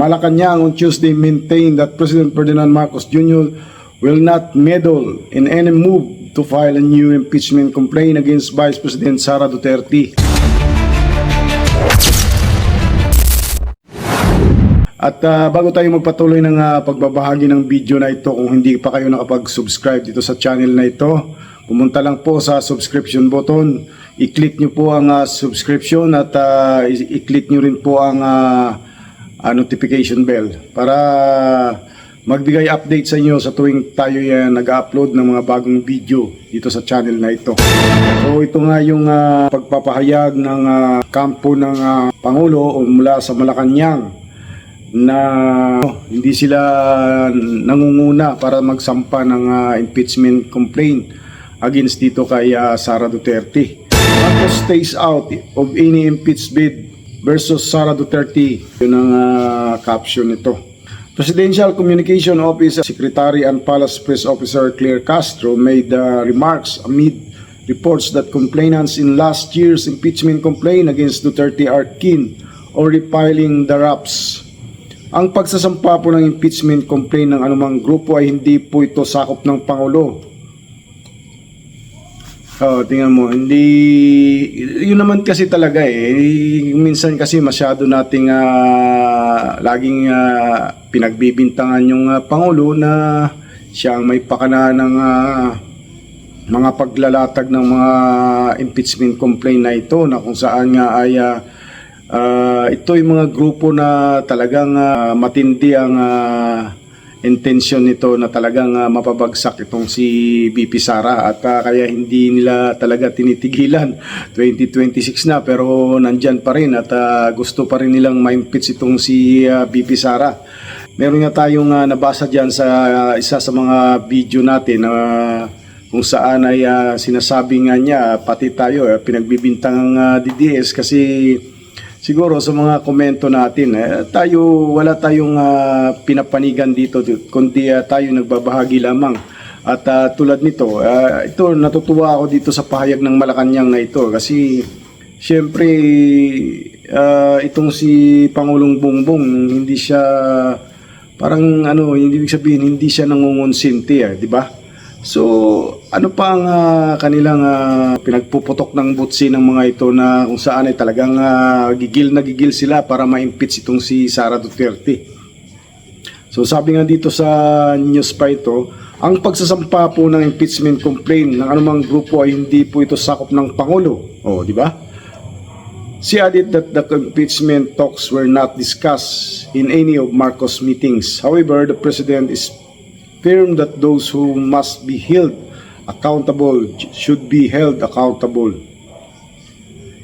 Malacanang on Tuesday maintained that President Ferdinand Marcos Jr. will not meddle in any move to file a new impeachment complaint against Vice President Sara Duterte. At bago tayo magpatuloy ng pagbabahagi ng video na ito, kung hindi pa kayo nakapag-subscribe dito sa channel na ito, pumunta lang po sa subscription button, i-click nyo po ang subscription at i-click nyo rin po ang notification bell para magbigay update sa inyo sa tuwing tayo nag-upload ng mga bagong video dito sa channel na ito. So ito nga yung pagpapahayag ng kampo ng Pangulo mula sa Malacanang na hindi sila nangunguna para magsampa ng impeachment complaint against dito kay Sara Duterte. Marcos stays out of any impeach bid versus Sara Duterte. Yun ang caption nito. Presidential Communication Office Secretary and Palace Press Officer Claire Castro made remarks amid reports that complainants in last year's impeachment complaint against Duterte are keen on repiling the raps. Ang pagsasampa po ng impeachment complaint ng anumang grupo ay hindi po ito sakop ng Pangulo. Tingnan mo, hindi, yun naman kasi talaga minsan kasi masyado nating laging pinagbibintangan yung Pangulo na siya ang may pakana ng mga paglalatag ng mga impeachment complaint na ito, na kung saan nga ay ito yung mga grupo na talagang matindi ang intention nito na talagang mapabagsak itong si VP Sara, at kaya hindi nila talaga tinitigilan. 2026 na pero nandyan pa rin at gusto pa rin nilang ma-impeach itong si VP Sara. Meron nga tayong nabasa dyan sa isa sa mga video natin kung saan ay sinasabi nga niya, pati tayo pinagbibintang ang DDS kasi siguro sa mga komento natin, wala tayong pinapanigan dito, kundi tayo nagbabahagi lamang. At tulad nito, ito natutuwa ako dito sa pahayag ng Malacanang na ito kasi siyempre itong si Pangulong Bongbong, hindi siya parang hindi ibig sabihin hindi siya nangungonsinti, di ba? So, ano pa ang kanilang pinagpuputok ng butsi ng mga ito na kung saan ay talagang gigil na gigil sila para ma-impeach itong si Sara Duterte. So, sabi nga dito sa news pa ito, ang pagsasampa po ng impeachment complaint ng anumang grupo ay hindi po ito sakop ng Pangulo. Di ba? She added that the impeachment talks were not discussed in any of Marcos meetings. However, the President is firm that those who must be held accountable should be held accountable.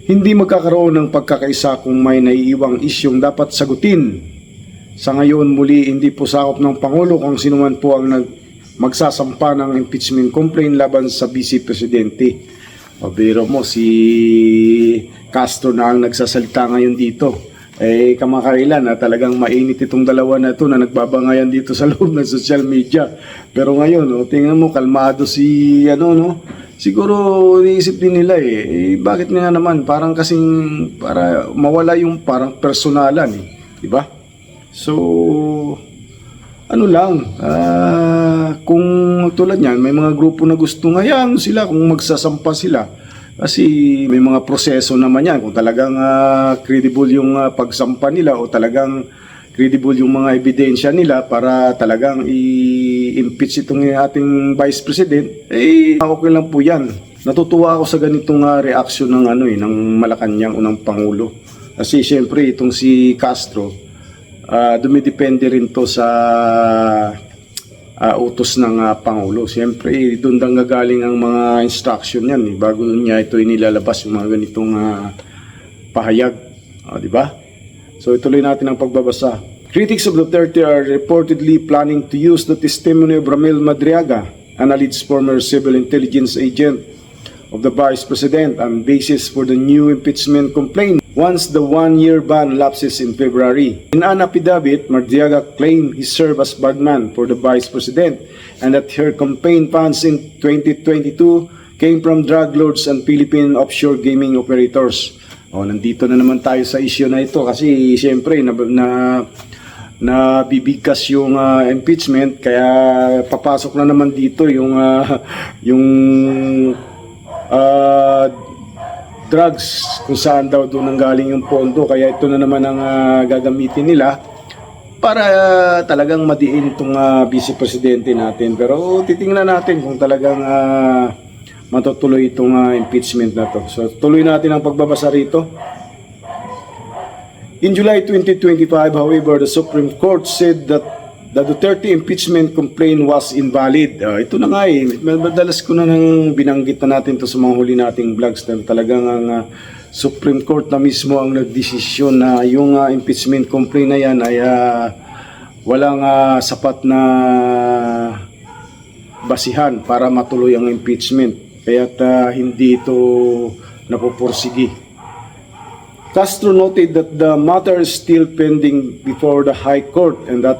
Hindi magkakaroon ng pagkakaisa kung may naiiwang isyong dapat sagutin. Sa ngayon muli, hindi po sakop ng Pangulo kung sino man po ang magsasampa ng impeachment complaint laban sa Vice Presidente. Biro mo, si Castro na ang nagsasalita ngayon dito. Kamakailan talagang mainit itong dalawa na ito na nagbabangayan dito sa loob ng social media. Pero ngayon, tingnan mo, kalmado si siguro iniisip din nila bakit nga naman parang kasing para mawala yung parang personalan, di ba? So kung tulad niyan, may mga grupo na gusto ngayon sila kung magsasampa sila. Kasi may mga proseso naman yan. Kung talagang credible yung pagsampa nila o talagang credible yung mga ebidensya nila para talagang i-impeach itong ating Vice President, okay lang po yan. Natutuwa ako sa ganitong reaksyon ng ng Malacanang unang Pangulo. Kasi siyempre itong si Castro, dumidepende rin to sa utos ng Pangulo. Siyempre, doon lang gagaling ang mga instruction yan. Bago niya ito inilalabas yung mga ganitong pahayag. Di ba? So, ituloy natin ang pagbabasa. Critics of Duterte are reportedly planning to use the testimony of Ramil Madriaga, an alleged former civil intelligence agent of the Vice President, and basis for the new impeachment complaint once the one-year ban lapses in February. In an affidavit, Madriaga claimed he served as bagman for the Vice President and that her campaign funds in 2022 came from drug lords and Philippine offshore gaming operators. Nandito na naman tayo sa issue na ito kasi siyempre na bibigkas yung impeachment, kaya papasok na naman dito yung yung drugs, kung saan daw doon nanggaling yung pondo, kaya ito na naman ang gagamitin nila para talagang madiin itong vice presidente natin. Pero titingnan natin kung talagang matutuloy itong impeachment na to. So tuloy natin ang pagbabasa rito. In July 2025, however, the Supreme Court said that the Duterte impeachment complaint was invalid. Ito na nga madalas ko na nang binanggit na natin to sa mga huli nating vlogs na talagang ang Supreme Court na mismo ang nagdesisyon na yung impeachment complaint na yan ay walang sapat na basihan para matuloy ang impeachment. Kaya't hindi ito napupursigi. Castro noted that the matter is still pending before the High Court and that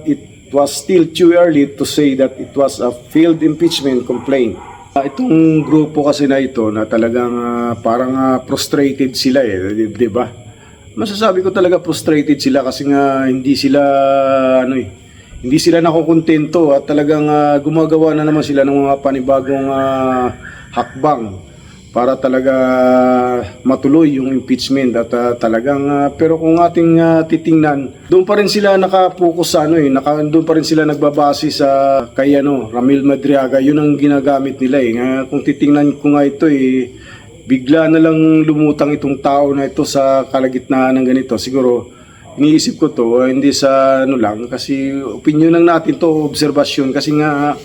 it was still too early to say that it was a failed impeachment complaint. Itong grupo kasi na ito na talagang parang frustrated sila di ba? Masasabi ko talaga frustrated sila kasi nga hindi sila nakokontento at talagang gumagawa na naman sila ng mga panibagong hakbang para talaga matuloy yung impeachment at pero kung ating titingnan, doon pa rin sila nakapokus sa doon pa rin sila nagbabase sa kay Ramil Madriaga. Yun ang ginagamit nila kung titingnan ko nga ito bigla na lang lumutang itong tao na ito sa kalagitnaan ng ganito. Siguro iniisip ko to hindi sa lang kasi opinion lang natin to, obserbasyon, kasi nga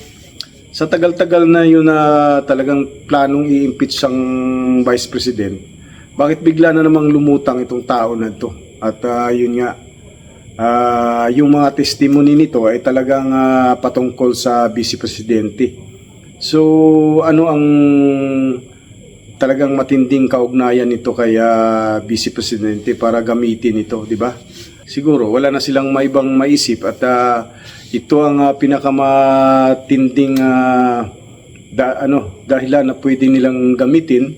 sa tagal-tagal na yun na talagang planong i-impeach ang Vice President, bakit bigla na namang lumutang itong tao na ito? At yun nga, yung mga testimony nito ay talagang patungkol sa Vice Presidente. So, ano ang talagang matinding kaugnayan nito kay Vice Presidente para gamitin ito, di ba? Siguro, wala na silang maibang maisip at ito ang pinakamatinding dahilan na pwede nilang gamitin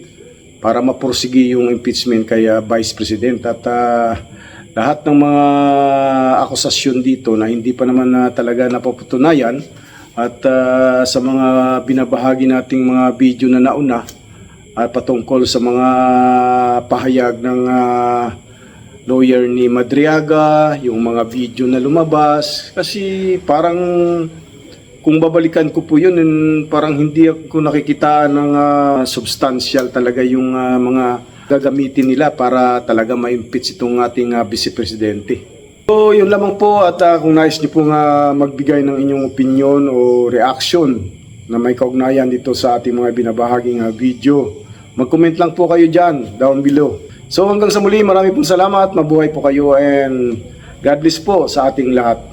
para mapursigi yung impeachment kay Vice President. At lahat ng mga akusasyon dito na hindi pa naman talaga napapatunayan at sa mga binabahagi nating mga video na nauna at patungkol sa mga pahayag ng lawyer ni Madriaga, yung mga video na lumabas, kasi parang kung babalikan ko po yun, parang hindi ako nakikita ng substantial talaga yung mga gagamitin nila para talaga ma-impeach itong ating Vice Presidente. So yun lamang po, at kung nais niyo po magbigay ng inyong opinion o reaction na may kaugnayan dito sa ating mga binabahaging video, mag-comment lang po kayo dyan, down below. So hanggang sa muli, marami pong salamat, mabuhay po kayo, and God bless po sa ating lahat.